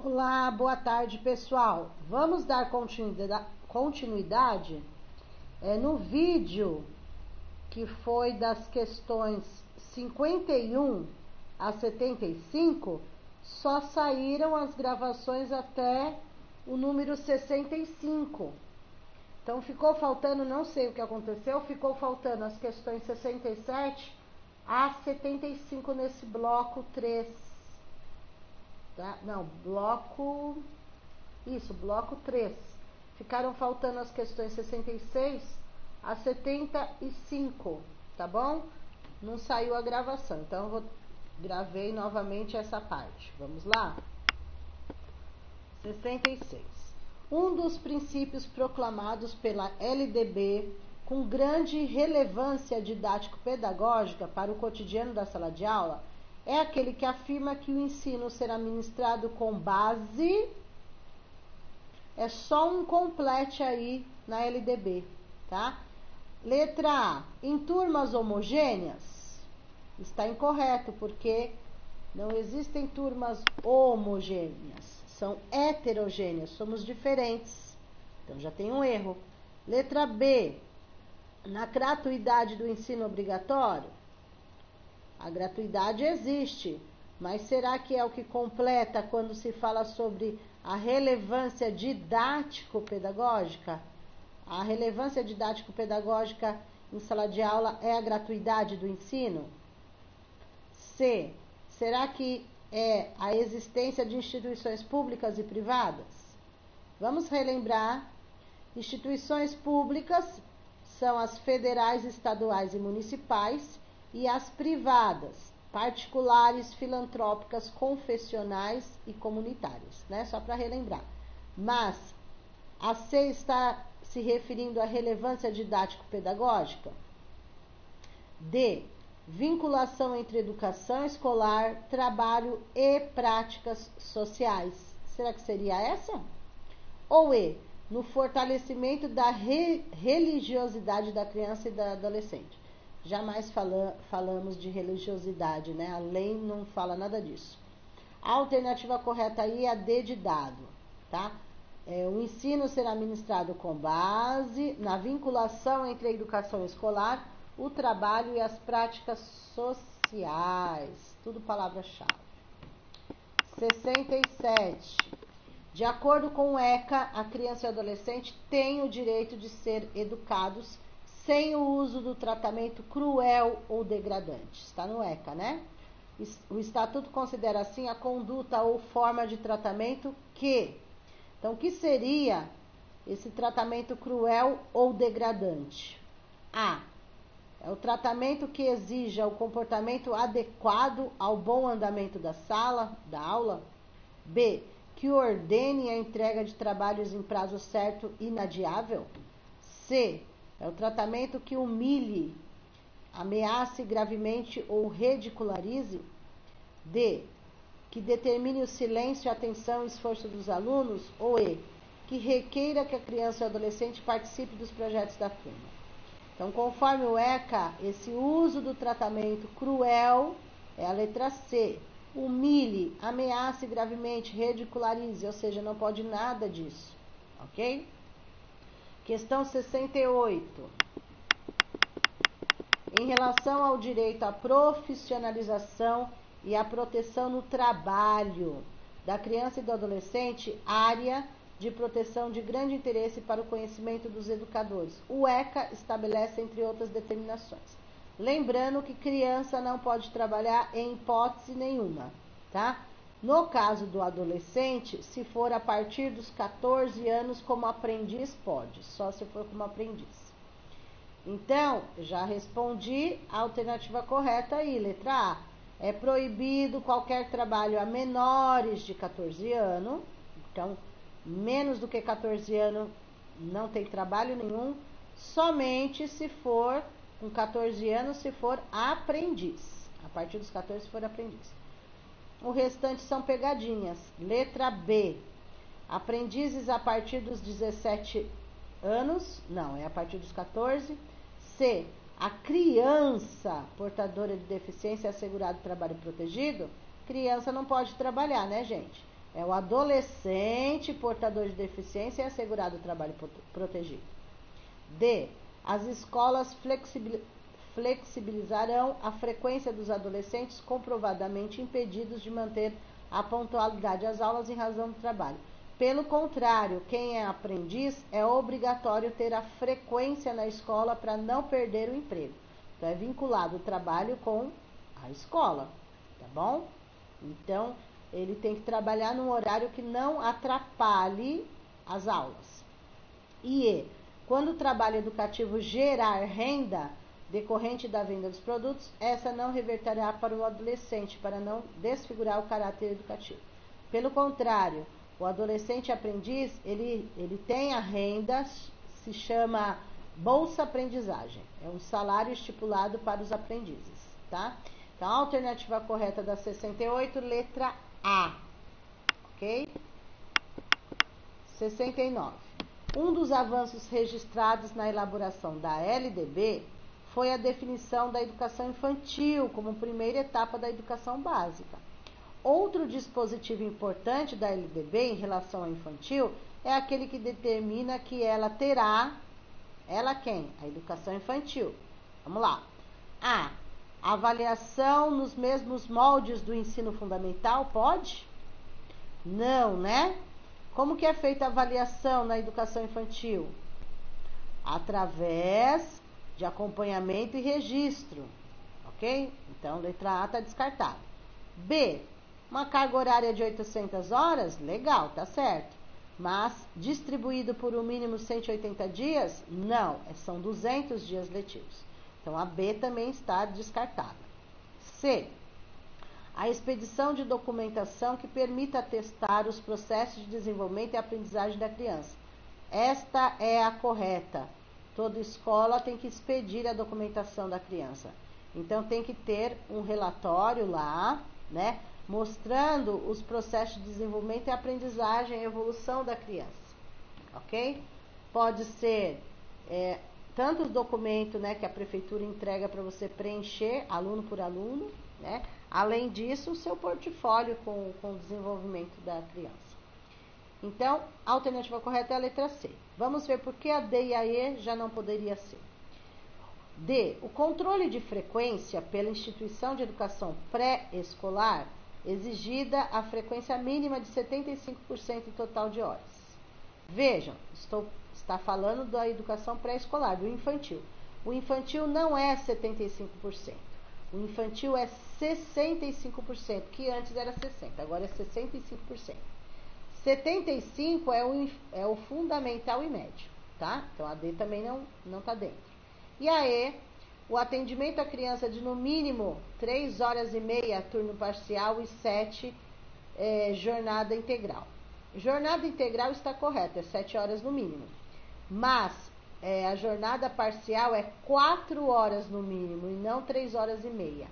Olá, boa tarde, pessoal. Vamos dar continuidade no vídeo que foi das questões 51 a 75, só saíram as gravações até o número 65. Então ficou faltando, não sei o que aconteceu, ficou faltando as questões 67 a 75 nesse bloco 3. Tá? Não, bloco 3. Ficaram faltando as questões 66 a 75, tá bom? Não saiu a gravação, então eu gravei novamente essa parte. Vamos lá? 66. Um dos princípios proclamados pela LDB com grande relevância didático-pedagógica para o cotidiano da sala de aula é aquele que afirma que o ensino será ministrado com base. É só um complete aí na LDB, tá? Letra A. Em turmas homogêneas? Está incorreto, porque não existem turmas homogêneas. São heterogêneas, somos diferentes. Então já tem um erro. Letra B. Na gratuidade do ensino obrigatório? A gratuidade existe, mas será que é o que completa quando se fala sobre a relevância didático-pedagógica? A relevância didático-pedagógica em sala de aula é a gratuidade do ensino? C. Será que é a existência de instituições públicas e privadas? Vamos relembrar. Instituições públicas são as federais, estaduais e municipais, e as privadas, particulares, filantrópicas, confessionais e comunitárias, né? Só para relembrar. Mas a C está se referindo à relevância didático-pedagógica? D. Vinculação entre educação escolar, trabalho e práticas sociais. Será que seria essa? Ou E. No fortalecimento da religiosidade da criança e da adolescente. Jamais falamos de religiosidade, né? A lei não fala nada disso. A alternativa correta aí é a D de dado, tá? O ensino será ministrado com base na vinculação entre a educação escolar, o trabalho e as práticas sociais. Tudo palavra-chave. 67. De acordo com o ECA, a criança e o adolescente têm o direito de ser educados sem o uso do tratamento cruel ou degradante. Está no ECA, né? O Estatuto considera assim a conduta ou forma de tratamento que... Então, o que seria esse tratamento cruel ou degradante? A. É o tratamento que exija o comportamento adequado ao bom andamento da aula. B. Que ordene a entrega de trabalhos em prazo certo e inadiável. C. É o tratamento que humilhe, ameace gravemente ou ridicularize. D. Que determine o silêncio, atenção e esforço dos alunos. Ou E. Que requeira que a criança ou adolescente participe dos projetos da turma. Então, conforme o ECA, esse uso do tratamento cruel é a letra C. Humilhe, ameace gravemente, ridicularize, ou seja, não pode nada disso, ok? Questão 68. Em relação ao direito à profissionalização e à proteção no trabalho da criança e do adolescente, área de proteção de grande interesse para o conhecimento dos educadores. O ECA estabelece, entre outras determinações. Lembrando que criança não pode trabalhar em hipótese nenhuma, tá? No caso do adolescente, se for a partir dos 14 anos como aprendiz, pode, só se for como aprendiz. Então, já respondi a alternativa correta aí, letra A. É proibido qualquer trabalho a menores de 14 anos, então, menos do que 14 anos não tem trabalho nenhum, somente se for com 14 anos, se for aprendiz. A partir dos 14, se for aprendiz. O restante são pegadinhas. Letra B. Aprendizes a partir dos 17 anos. Não, é a partir dos 14. C. A criança portadora de deficiência assegurado trabalho protegido. Criança não pode trabalhar, né, gente? É o adolescente portador de deficiência e assegurado o trabalho protegido. D. As escolas flexibilizarão a frequência dos adolescentes comprovadamente impedidos de manter a pontualidade às aulas em razão do trabalho. Pelo contrário, quem é aprendiz é obrigatório ter a frequência na escola para não perder o emprego. Então, é vinculado o trabalho com a escola, tá bom? Então, ele tem que trabalhar num horário que não atrapalhe as aulas. E quando o trabalho educativo gerar renda decorrente da venda dos produtos, essa não reverterá para o adolescente, para não desfigurar o caráter educativo. Pelo contrário, o adolescente aprendiz, ele tem a renda, se chama bolsa aprendizagem. É um salário estipulado para os aprendizes, tá? Então, a alternativa correta da 68, letra A. Ok? 69. Um dos avanços registrados na elaboração da LDB foi a definição da educação infantil como primeira etapa da educação básica. Outro dispositivo importante da LDB em relação ao infantil é aquele que determina que ela terá, ela quem? A educação infantil. Vamos lá. A. Avaliação nos mesmos moldes do ensino fundamental, pode? Não, né? Como que é feita a avaliação na educação infantil? Através de acompanhamento e registro, ok? Então, letra A está descartada. B, uma carga horária de 800 horas? Legal, tá certo. Mas, distribuído por um mínimo 180 dias? Não, são 200 dias letivos. Então, a B também está descartada. C, a expedição de documentação que permita atestar os processos de desenvolvimento e aprendizagem da criança. Esta é a correta. Toda escola tem que expedir a documentação da criança. Então, tem que ter um relatório lá, né, mostrando os processos de desenvolvimento e aprendizagem e evolução da criança. Ok? Pode ser tanto os documentos, né, que a prefeitura entrega para você preencher, aluno por aluno, né? Além disso, o seu portfólio com o desenvolvimento da criança. Então, a alternativa correta é a letra C. Vamos ver por que a D e a E já não poderia ser. D. O controle de frequência pela instituição de educação pré-escolar exigida a frequência mínima de 75% total de horas. Vejam, está falando da educação pré-escolar, do infantil. O infantil não é 75%. O infantil é 65%, que antes era 60%, agora é 65%. 75% é o fundamental e médio, tá? Então, a D também não está dentro. E a E, o atendimento à criança de no mínimo 3 horas e meia, turno parcial, e 7 jornada integral. Jornada integral está correta, é 7 horas no mínimo. Mas a jornada parcial é 4 horas no mínimo e não 3 horas e meia.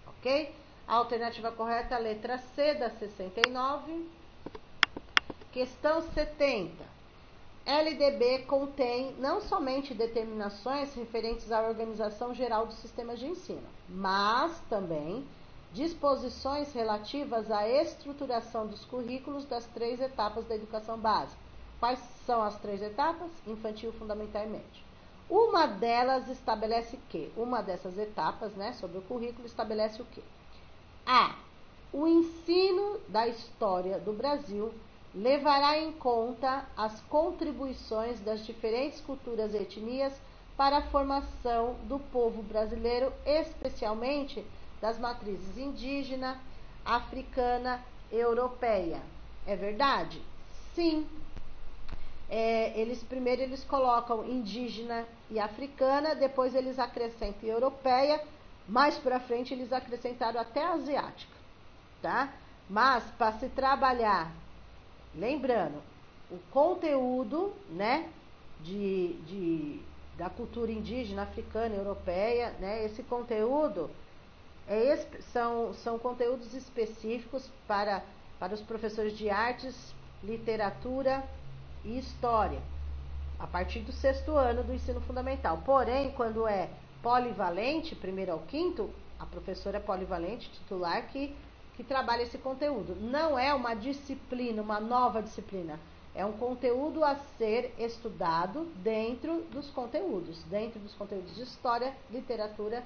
Ok? A alternativa correta é a letra C da 69. Questão 70. LDB contém não somente determinações referentes à organização geral dos sistemas de ensino, mas também disposições relativas à estruturação dos currículos das 3 etapas da educação básica. Quais são as 3 etapas? Infantil, fundamental e médio. Uma delas estabelece que, uma dessas etapas, né, sobre o currículo, estabelece o quê? A. O ensino da história do Brasil levará em conta as contribuições das diferentes culturas e etnias para a formação do povo brasileiro, especialmente das matrizes indígena, africana e europeia. É verdade? Sim. Primeiro eles colocam indígena e africana, depois eles acrescentam europeia, mais para frente eles acrescentaram até asiática, tá? Mas para se trabalhar, lembrando, o conteúdo, né, da cultura indígena, africana, europeia, né, esse conteúdo são conteúdos específicos para os professores de artes, literatura e história, a partir do 6º ano do ensino fundamental. Porém, quando é polivalente, 1º ao 5º, a professora é polivalente titular que que trabalha esse conteúdo. Não é uma disciplina, uma nova disciplina. É um conteúdo a ser estudado dentro dos conteúdos de história, literatura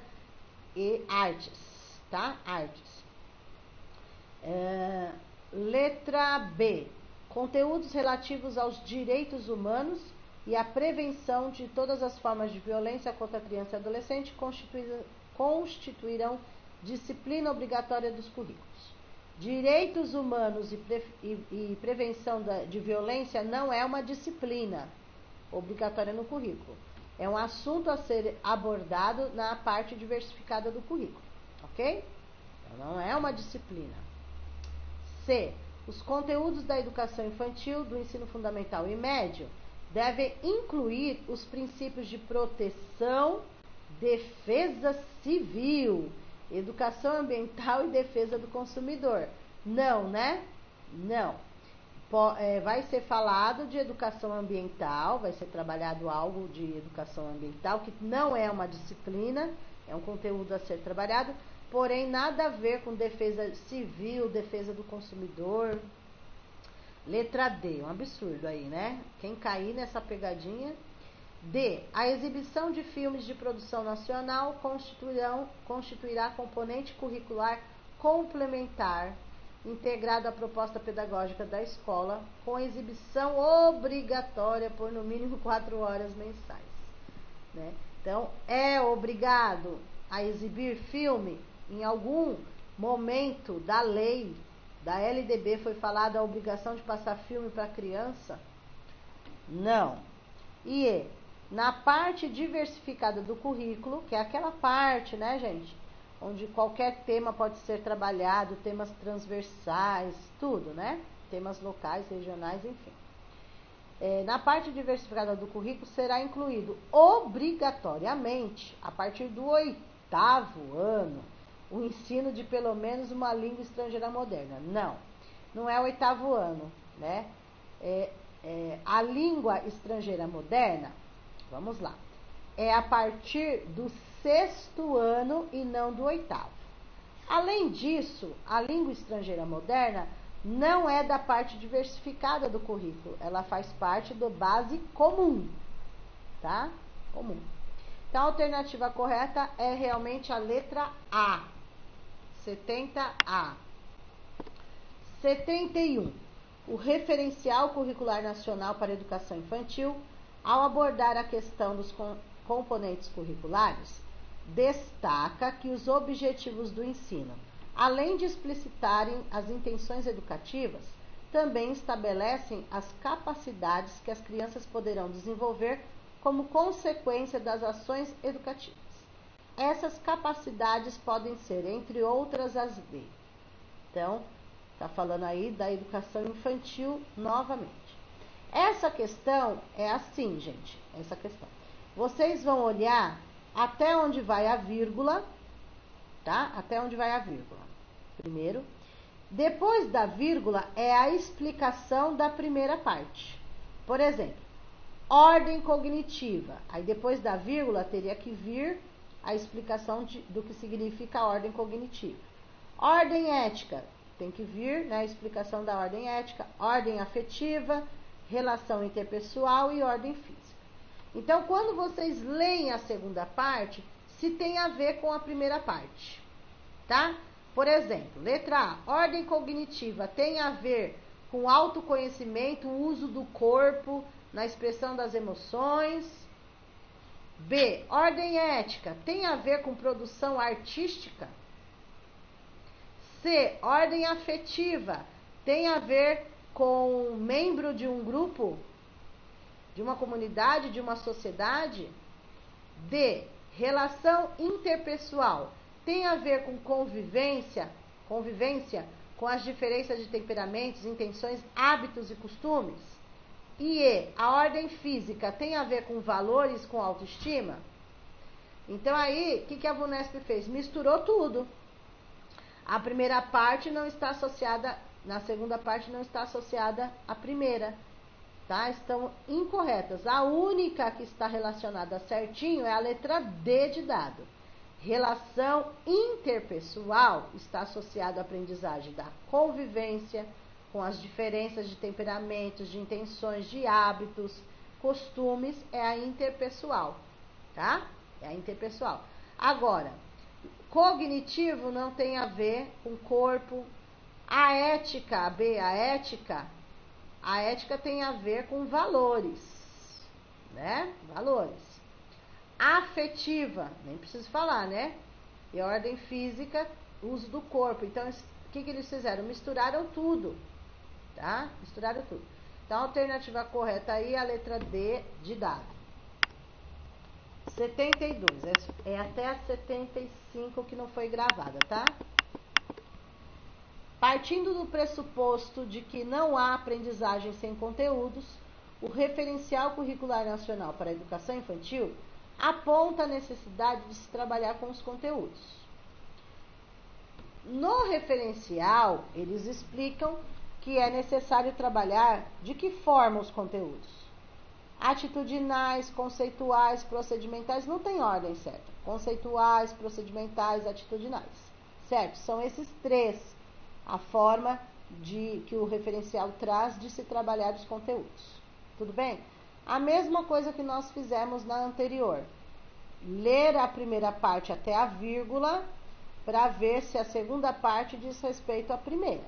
e artes, tá? Artes. Letra B. Conteúdos relativos aos direitos humanos e à prevenção de todas as formas de violência contra a criança e adolescente constituirão disciplina obrigatória dos currículos. Direitos humanos e prevenção de violência não é uma disciplina obrigatória no currículo. É um assunto a ser abordado na parte diversificada do currículo, ok? Então, não é uma disciplina. C. Os conteúdos da educação infantil, do ensino fundamental e médio devem incluir os princípios de proteção, defesa civil, educação ambiental e defesa do consumidor. Não, né? Não. Vai ser falado de educação ambiental, vai ser trabalhado algo de educação ambiental, que não é uma disciplina, é um conteúdo a ser trabalhado, porém nada a ver com defesa civil, defesa do consumidor. Letra D, um absurdo aí, né? Quem cair nessa pegadinha. D. A exibição de filmes de produção nacional constituirá componente curricular complementar integrado à proposta pedagógica da escola, com exibição obrigatória por no mínimo 4 horas mensais. Né? Então, é obrigado a exibir filme? Em algum momento da lei da LDB foi falada a obrigação de passar filme para criança? Não. E na parte diversificada do currículo, que é aquela parte, né, gente, onde qualquer tema pode ser trabalhado, temas transversais, tudo, né? Temas locais, regionais, enfim. Na parte diversificada do currículo será incluído obrigatoriamente, a partir do 8º ano, o ensino de pelo menos uma língua estrangeira moderna. Não, não é o 8º ano, né? A língua estrangeira moderna, vamos lá, é a partir do 6º ano e não do 8º. Além disso, a língua estrangeira moderna não é da parte diversificada do currículo, ela faz parte do base comum, tá? Comum. Então, a alternativa correta é realmente a letra A, 70A. 71. O referencial curricular nacional para a educação infantil, ao abordar a questão dos componentes curriculares, destaca que os objetivos do ensino, além de explicitarem as intenções educativas, também estabelecem as capacidades que as crianças poderão desenvolver como consequência das ações educativas. Essas capacidades podem ser, entre outras, as de. Então, está falando aí da educação infantil novamente. Essa questão é assim, gente, essa questão. Vocês vão olhar até onde vai a vírgula, tá? Até onde vai a vírgula. Primeiro. Depois da vírgula é a explicação da primeira parte. Por exemplo, ordem cognitiva. Aí depois da vírgula teria que vir a explicação do que significa ordem cognitiva. Ordem ética. Tem que vir, né, a explicação da ordem ética, ordem afetiva, relação interpessoal e ordem física. Então, quando vocês leem a segunda parte, se tem a ver com a primeira parte, tá? Por exemplo, letra A, ordem cognitiva tem a ver com autoconhecimento, o uso do corpo na expressão das emoções. B, ordem ética tem a ver com produção artística. C, ordem afetiva tem a ver com membro de um grupo, de uma comunidade, de uma sociedade. D, relação interpessoal tem a ver com convivência com as diferenças de temperamentos, intenções, hábitos e costumes. E a ordem física tem a ver com valores, com autoestima. Então aí, o que a VUNESP fez? Misturou tudo. A primeira parte não está associada, na segunda parte não está associada à primeira, tá? Estão incorretas. A única que está relacionada certinho é a letra D de dado. Relação interpessoal está associada à aprendizagem da convivência com as diferenças de temperamentos, de intenções, de hábitos, costumes, é a interpessoal, tá? É a interpessoal. Agora, cognitivo não tem a ver com corpo. A ética, a ética tem a ver com valores, né? Valores. Afetiva, nem preciso falar, né? E ordem física, uso do corpo. Então, o que eles fizeram? Misturaram tudo, tá? Misturaram tudo. Então, a alternativa correta aí é a letra D de dado. 72, é até a 75 que não foi gravada, tá? Partindo do pressuposto de que não há aprendizagem sem conteúdos, o Referencial Curricular Nacional para a Educação Infantil aponta a necessidade de se trabalhar com os conteúdos. No referencial, eles explicam que é necessário trabalhar de que forma os conteúdos. Atitudinais, conceituais, procedimentais, não tem ordem certa. Conceituais, procedimentais, atitudinais, certo? São esses três a forma que o referencial traz de se trabalhar os conteúdos. Tudo bem? A mesma coisa que nós fizemos na anterior. Ler a primeira parte até a vírgula para ver se a segunda parte diz respeito à primeira,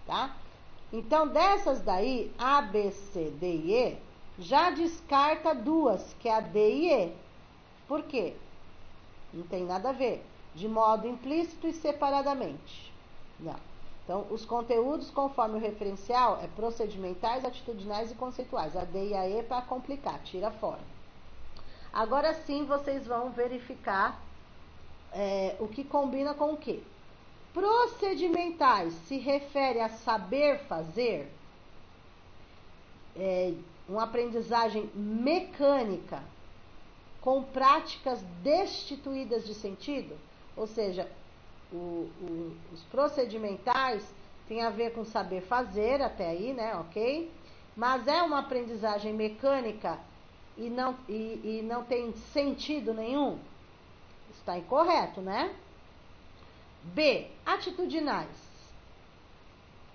tá? Então, dessas daí, A, B, C, D e E, já descarta duas, que é a D e E. Por quê? Não tem nada a ver. De modo implícito e separadamente. Não. Então, os conteúdos, conforme o referencial, é procedimentais, atitudinais e conceituais. A D e a E para complicar, tira fora. Agora sim, vocês vão verificar o que combina com o quê? Procedimentais se refere a saber fazer, uma aprendizagem mecânica com práticas destituídas de sentido, ou seja, os procedimentais tem a ver com saber fazer, até aí, né, ok? Mas é uma aprendizagem mecânica e não tem sentido nenhum? Está incorreto, né? B, atitudinais,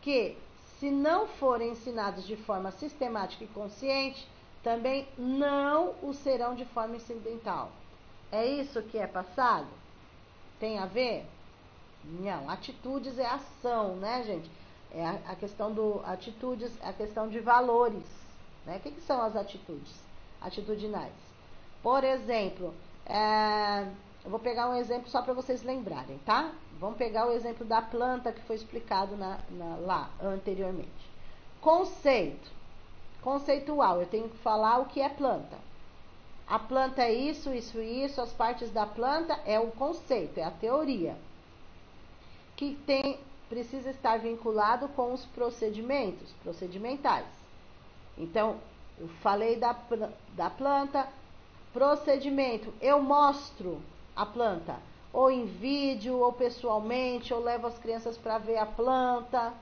que se não forem ensinados de forma sistemática e consciente, também não o serão de forma incidental. É isso que é passado? Tem a ver? Não, atitudes é ação, né, gente? É a questão do atitudes, é a questão de valores, né? O que são as atitudes atitudinais? Por exemplo, eu vou pegar um exemplo só para vocês lembrarem, tá? Vamos pegar o exemplo da planta que foi explicado lá anteriormente. Conceitual, eu tenho que falar o que é planta. A planta é isso, isso e isso, as partes da planta é o conceito, é a teoria. Que precisa estar vinculado com os procedimentais. Então, eu falei da planta, procedimento, eu mostro a planta, ou em vídeo, ou pessoalmente, ou levo as crianças para ver a planta,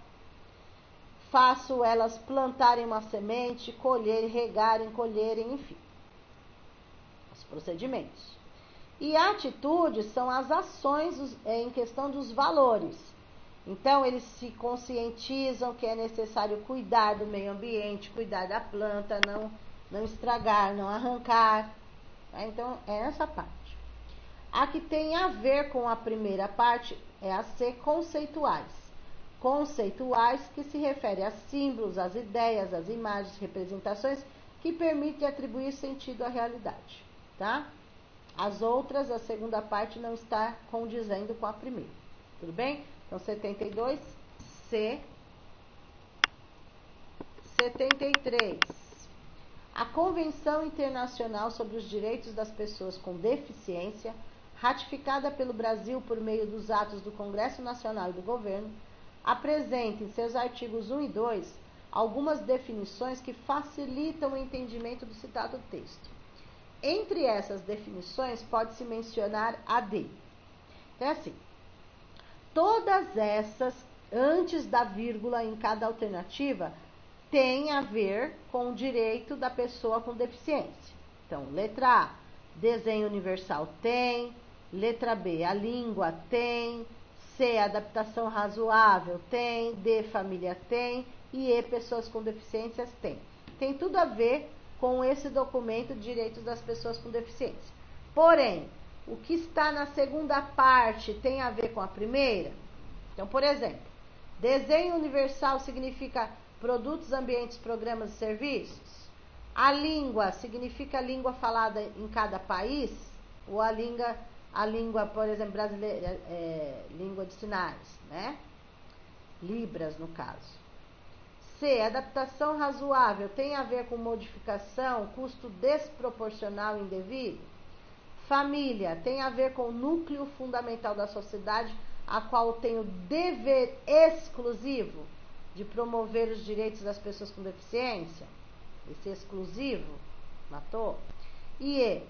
faço elas plantarem uma semente, colherem, regarem, colherem, enfim. Os procedimentos. E atitudes são as ações em questão dos valores. Então, eles se conscientizam que é necessário cuidar do meio ambiente, cuidar da planta, não estragar, não arrancar. Então, é essa parte. A que tem a ver com a primeira parte é a C, conceituais. Conceituais que se refere a símbolos, às ideias, às imagens, representações que permitem atribuir sentido à realidade, tá? As outras, a segunda parte não está condizendo com a primeira. Tudo bem? Então, 72, C. 73. A Convenção Internacional sobre os Direitos das Pessoas com Deficiência, ratificada pelo Brasil por meio dos atos do Congresso Nacional e do Governo, apresenta em seus artigos 1 e 2 algumas definições que facilitam o entendimento do citado texto. Entre essas definições, pode-se mencionar a D. Então, é assim, todas essas, antes da vírgula em cada alternativa, têm a ver com o direito da pessoa com deficiência. Então, letra A, desenho universal tem, Letra B, a língua tem. C, adaptação razoável tem. D, família tem. E E, pessoas com deficiências tem. Tem tudo a ver com esse documento de direitos das pessoas com deficiência. Porém, o que está na segunda parte tem a ver com a primeira? Então, por exemplo, desenho universal significa produtos, ambientes, programas e serviços? A língua significa língua falada em cada país? Ou a língua, por exemplo, brasileira, língua de sinais, né? Libras, no caso. C, adaptação razoável tem a ver com modificação, custo desproporcional e indevido? Família tem a ver com o núcleo fundamental da sociedade, a qual tem o dever exclusivo de promover os direitos das pessoas com deficiência? Esse exclusivo, matou? E E,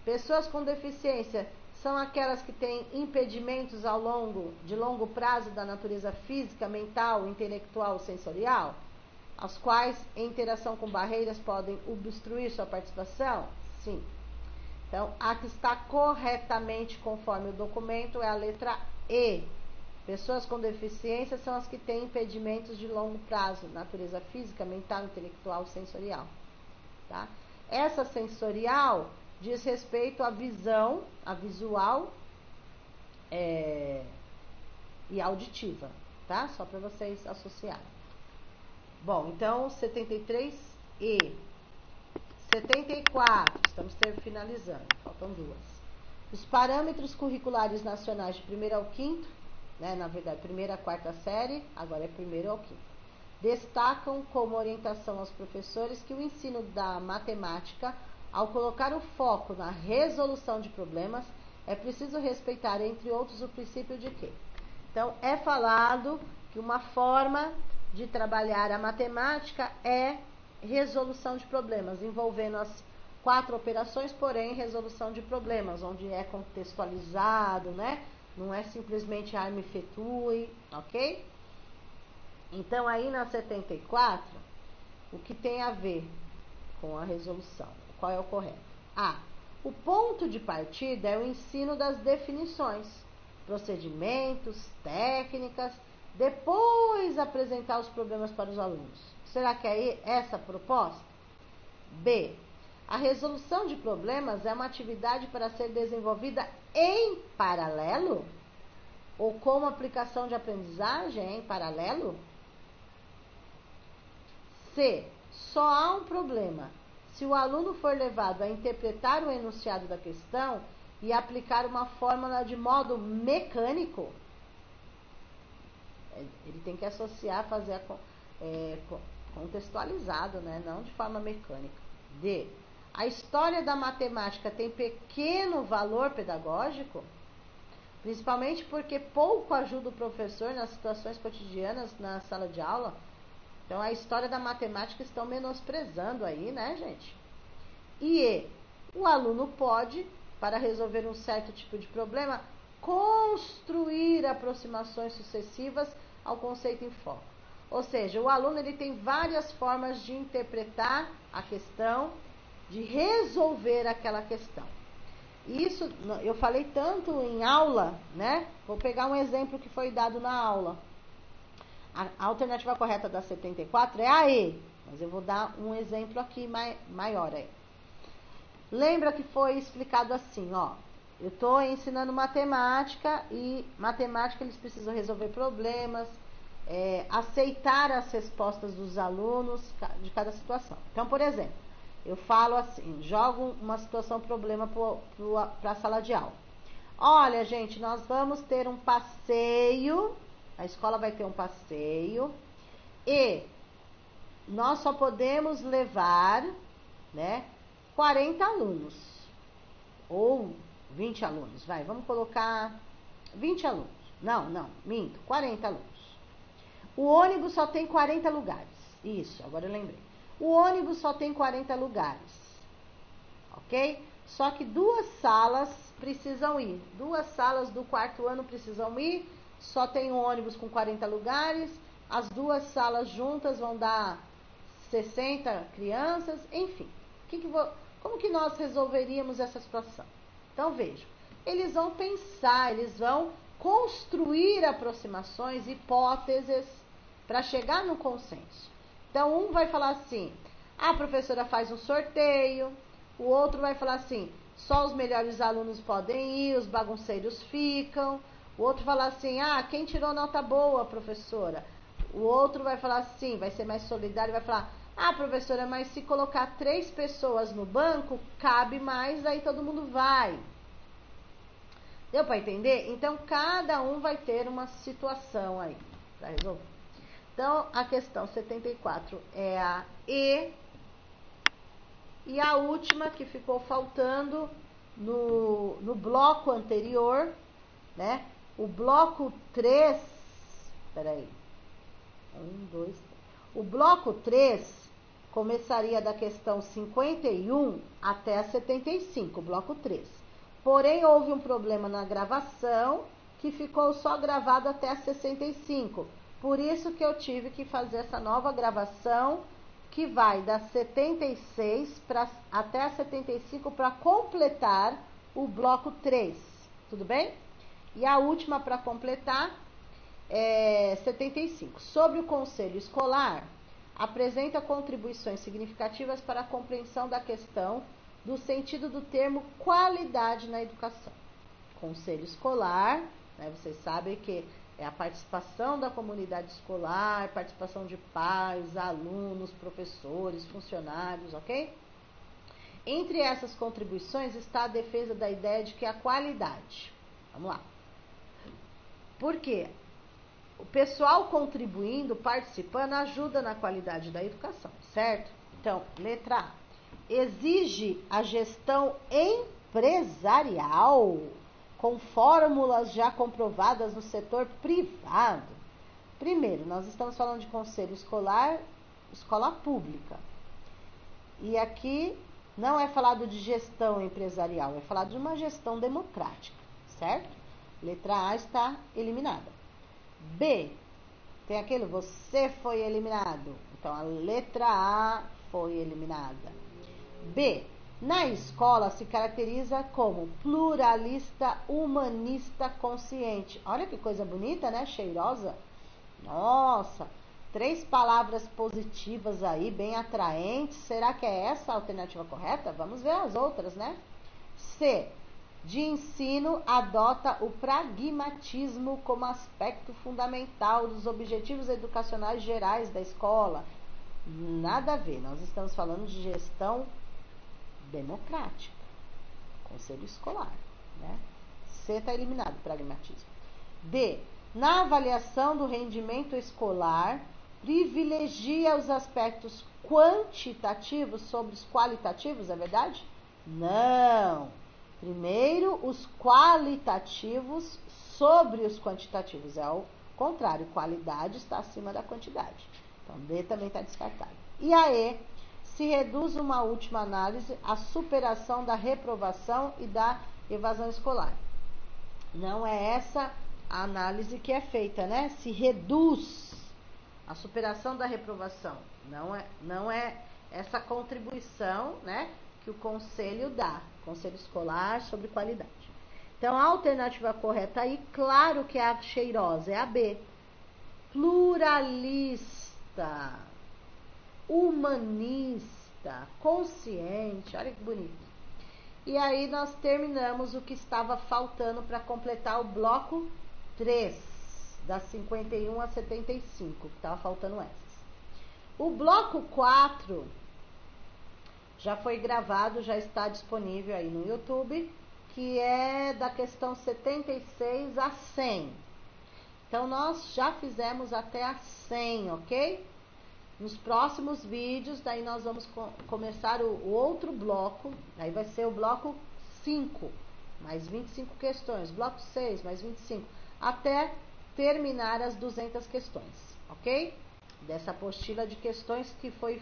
pessoas com deficiência são aquelas que têm impedimentos de longo prazo da natureza física, mental, intelectual ou sensorial, as quais, em interação com barreiras, podem obstruir sua participação? Sim. Então, a que está corretamente conforme o documento é a letra E. Pessoas com deficiência são as que têm impedimentos de longo prazo, natureza física, mental, intelectual, sensorial. Tá? Essa sensorial diz respeito à visão, à visual e auditiva, tá? Só para vocês associarem. Bom, então 73 e 74, estamos finalizando, faltam duas. Os parâmetros curriculares nacionais de 1º ao 5º, né, na verdade, 1ª a 4ª série, agora é 1º ao 5º, destacam como orientação aos professores que o ensino da matemática, ao colocar o foco na resolução de problemas, é preciso respeitar, entre outros, o princípio de que? Então, é falado que uma forma de trabalhar a matemática é resolução de problemas, envolvendo as 4 operações, porém resolução de problemas, onde é contextualizado, né? Não é simplesmente arme fetui, ok? Então, aí na 74, o que tem a ver com a resolução? Qual é o correto? A. O ponto de partida é o ensino das definições, procedimentos, técnicas, depois apresentar os problemas para os alunos. Será que é essa a proposta? B. A resolução de problemas é uma atividade para ser desenvolvida em paralelo? Ou como aplicação de aprendizagem em paralelo? C. Só há um problema se o aluno for levado a interpretar o enunciado da questão e aplicar uma fórmula de modo mecânico. Ele tem que associar, fazer contextualizado, né? Não de forma mecânica. D. A história da matemática tem pequeno valor pedagógico, principalmente porque pouco ajuda o professor nas situações cotidianas na sala de aula. Então, a história da matemática estão menosprezando aí, né, gente? E o aluno pode, para resolver um certo tipo de problema, construir aproximações sucessivas ao conceito em foco. Ou seja, o aluno ele tem várias formas de interpretar a questão, de resolver aquela questão. Isso eu falei tanto em aula, né? Vou pegar um exemplo que foi dado na aula. A alternativa correta da 74 é a E, mas eu vou dar um exemplo aqui maior aí. Lembra que foi explicado assim, ó. Eu estou ensinando matemática e matemática eles precisam resolver problemas, aceitar as respostas dos alunos de cada situação. Então, por exemplo, eu falo assim, jogo uma situação, problema para a sala de aula. Olha, gente, nós vamos ter um passeio, a escola vai ter um passeio e nós só podemos levar, né, 40 alunos ou 20 alunos, vamos colocar 20 alunos. Não, minto, 40 alunos. O ônibus só tem 40 lugares. Isso, agora eu lembrei. O ônibus só tem 40 lugares, ok? Só que 2 salas precisam ir. 2 salas do 4º ano precisam ir. Só tem um ônibus com 40 lugares. As 2 salas juntas vão dar 60 crianças. Enfim, como que nós resolveríamos essa situação? Então, vejam. eles vão pensar, eles vão construir aproximações, hipóteses, para chegar no consenso. Então, um vai falar assim, a professora faz um sorteio, o outro vai falar assim, só os melhores alunos podem ir, os bagunceiros ficam. O outro fala assim, quem tirou nota boa, professora? O outro vai falar assim, vai ser mais solidário, vai falar, professora, mas se colocar 3 pessoas no banco, cabe mais, aí todo mundo vai. Deu para entender? Então, cada um vai ter uma situação aí para resolver. Então, a questão 74 é a E. E a última que ficou faltando no bloco anterior, né? O bloco 3, peraí, 1, 2, 3. O bloco 3 começaria da questão 51 até a 75, bloco 3. Porém, houve um problema na gravação, que ficou só gravado até a 65. Por isso que eu tive que fazer essa nova gravação, que vai da 76 até a 75 para completar o bloco 3. Tudo bem? E a última para completar é 75. Sobre o conselho escolar, apresenta contribuições significativas para a compreensão da questão do sentido do termo qualidade na educação. Conselho escolar, né, vocês sabem que é a participação da comunidade escolar, participação de pais, alunos, professores, funcionários, ok? Entre essas contribuições está a defesa da ideia de que a qualidade... Vamos lá. Por quê? O pessoal contribuindo, participando, ajuda na qualidade da educação, certo? Então, letra A. Exige a gestão empresarial com fórmulas já comprovadas no setor privado. Primeiro, nós estamos falando de conselho escolar, escola pública. E aqui não é falado de gestão empresarial, é falado de uma gestão democrática, certo? Letra A está eliminada. B, tem aquele, você foi eliminado. Então, a letra A foi eliminada. B, na escola se caracteriza como pluralista, humanista, consciente. Olha que coisa bonita, né? Cheirosa. Nossa, 3 palavras positivas aí, bem atraentes. Será que é essa a alternativa correta? Vamos ver as outras, né? C, de ensino adota o pragmatismo como aspecto fundamental dos objetivos educacionais gerais da escola. Nada a ver, nós estamos falando de gestão democrática, conselho escolar, né? C está eliminado, pragmatismo. D, na avaliação do rendimento escolar, privilegia os aspectos quantitativos sobre os qualitativos, é verdade? Não. Primeiro, os qualitativos sobre os quantitativos. É ao contrário, qualidade está acima da quantidade. Então, D também está descartado. E a E, se reduz uma última análise à superação da reprovação e da evasão escolar. Não é essa a análise que é feita, né? Se reduz a superação da reprovação. Não é essa contribuição, né, que o conselho dá, conselho escolar sobre qualidade. Então, a alternativa correta aí, claro que é a cheirosa, é a B. Pluralista, humanista, consciente, olha que bonito. E aí nós terminamos o que estava faltando para completar o bloco 3, das 51 a 75, que estava faltando essas. O bloco 4 já foi gravado, já está disponível aí no YouTube, que é da questão 76 a 100. Então, nós já fizemos até a 100, ok? Nos próximos vídeos, daí nós vamos começar o outro bloco, aí vai ser o bloco 5, mais 25 questões, bloco 6, mais 25, até terminar as 200 questões, ok? Dessa apostila de questões que foi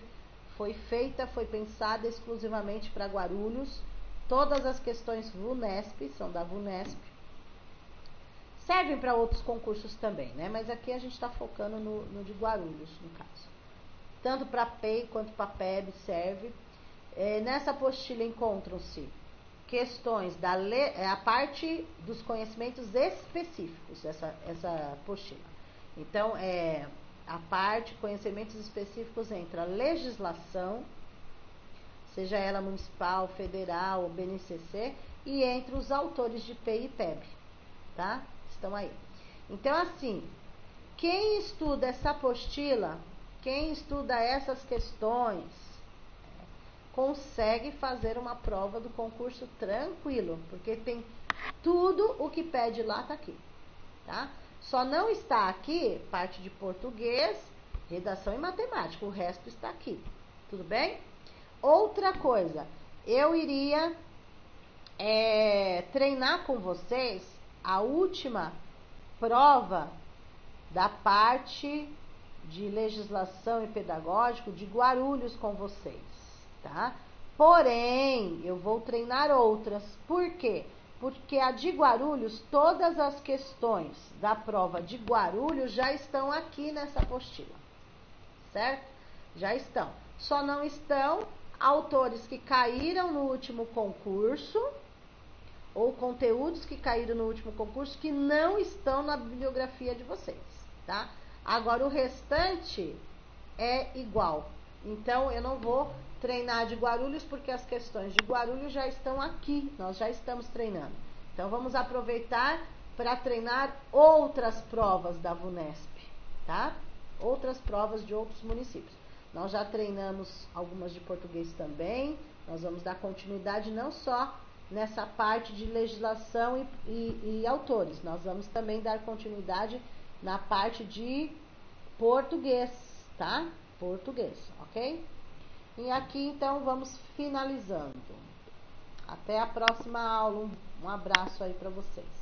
feita, foi pensada exclusivamente para Guarulhos. Todas as questões VUNESP, são da VUNESP. Servem para outros concursos também, né? Mas aqui a gente está focando no de Guarulhos, no caso. Tanto para PEI quanto para PEB serve. Nessa apostila encontram-se questões a parte dos conhecimentos específicos, essa apostila. Então, a parte conhecimentos específicos entre a legislação, seja ela municipal, federal ou BNCC, e entre os autores de PEI e PEB, tá? Estão aí. Então, assim, quem estuda essa apostila, quem estuda essas questões, consegue fazer uma prova do concurso tranquilo, porque tem tudo o que pede lá tá aqui, tá? Só não está aqui parte de português, redação e matemática, o resto está aqui, tudo bem? Outra coisa, eu iria treinar com vocês a última prova da parte de legislação e pedagógico de Guarulhos com vocês, tá? Porém, eu vou treinar outras. Por quê? Porque a de Guarulhos, todas as questões da prova de Guarulhos já estão aqui nessa apostila, certo? Já estão. Só não estão autores que caíram no último concurso ou conteúdos que caíram no último concurso que não estão na bibliografia de vocês, tá? Agora, o restante é igual. Então, eu não vou treinar de Guarulhos porque as questões de Guarulhos já estão aqui, nós já estamos treinando. Então, vamos aproveitar para treinar outras provas da VUNESP, tá? Outras provas de outros municípios. Nós já treinamos algumas de português também, nós vamos dar continuidade não só nessa parte de legislação e autores, nós vamos também dar continuidade na parte de português, tá? Português, ok? E aqui, então, vamos finalizando. Até a próxima aula. Um abraço aí para vocês.